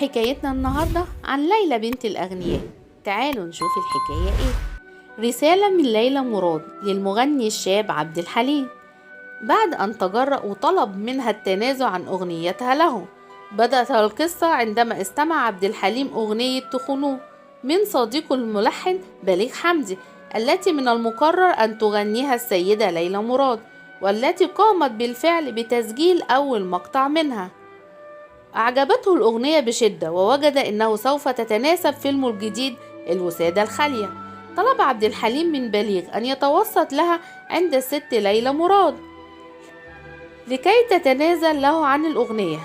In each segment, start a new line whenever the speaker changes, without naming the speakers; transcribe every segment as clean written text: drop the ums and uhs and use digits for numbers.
حكايتنا النهاردة عن ليلى بنت الأغنياء. تعالوا نشوف الحكاية ايه. رسالة من ليلى مراد للمغني الشاب عبد الحليم بعد أن تجرأ وطلب منها التنازل عن أغنيتها له. بدأت القصة عندما استمع عبد الحليم أغنية تخنوه من صديقه الملحن بليغ حمدي، التي من المقرر أن تغنيها السيدة ليلى مراد، والتي قامت بالفعل بتسجيل أول مقطع منها. أعجبته الأغنية بشدة، ووجد أنه سوف تتناسب فيلمه الجديد الوسادة الخالية. طلب عبد الحليم من بليغ أن يتوسط لها عند الست ليلى مراد لكي تتنازل له عن الأغنية.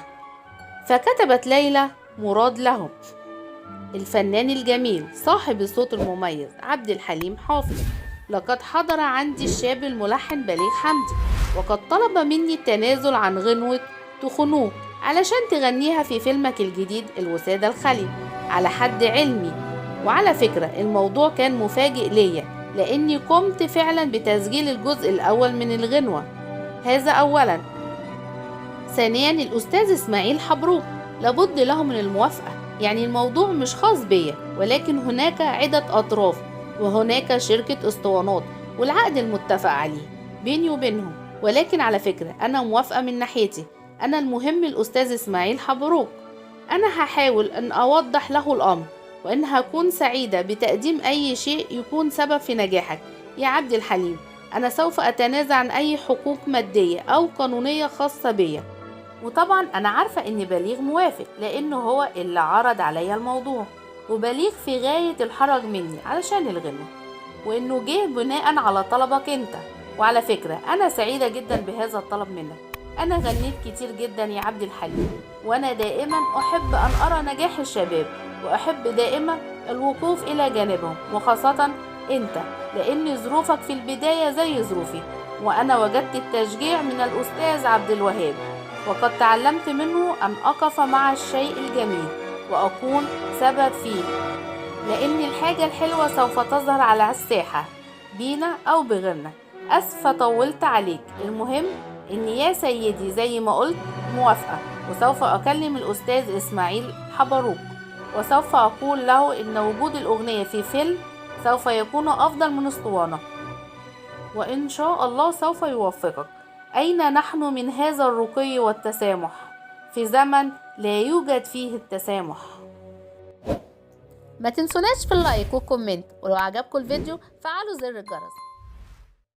فكتبت ليلى مراد له: الفنان الجميل صاحب الصوت المميز عبد الحليم حافظ، لقد حضر عندي الشاب الملحن بليغ حمدي، وقد طلب مني التنازل عن غنوة تخنوه علشان تغنيها في فيلمك الجديد الوسادة الخالية. على حد علمي، وعلى فكرة الموضوع كان مفاجئ ليا، لأني قمت فعلا بتسجيل الجزء الأول من الغنوة. هذا أولا. ثانيا، الأستاذ إسماعيل حبروك لابد له من الموافقة، يعني الموضوع مش خاص بيا، ولكن هناك عدة أطراف، وهناك شركة اسطوانات والعقد المتفق عليه بيني وبينهم. ولكن على فكرة أنا موافقة من ناحيتي، أنا المهم الأستاذ إسماعيل حبروك. أنا هحاول أن أوضح له الأمر، وأن هكون سعيدة بتقديم أي شيء يكون سبب في نجاحك يا عبد الحليم. أنا سوف أتنازل عن أي حقوق مادية أو قانونية خاصة بيا. وطبعا أنا عارفة إن بليغ موافق، لأنه هو اللي عرض عليا الموضوع، وبليغ في غاية الحرج مني علشان الغنوة، وإنه جه بناء على طلبك أنت. وعلى فكرة أنا سعيدة جدا بهذا الطلب منك. أنا غنيت كتير جدا يا عبد الحليم، وأنا دائما أحب أن أرى نجاح الشباب، وأحب دائما الوقوف إلى جانبهم، وخاصة أنت، لأن ظروفك في البداية زي ظروفي، وأنا وجدت التشجيع من الأستاذ عبد الوهاب، وقد تعلمت منه أن أقف مع الشيء الجميل وأكون سبب فيه، لأن الحاجة الحلوة سوف تظهر على الساحة بينا أو بغيرنا. أسفة طولت عليك، المهم إن يا سيدي زي ما قلت موافقة، وسوف أكلم الأستاذ إسماعيل حبروك، وسوف أقول له إن وجود الأغنية في فيلم سوف يكون أفضل من اسطوانة، وإن شاء الله سوف يوفقك. أين نحن من هذا الرقي والتسامح في زمن لا يوجد فيه التسامح؟ ما تنسوناش في اللايك والكومنت، ولو عجبكم الفيديو فعلوا زر الجرس.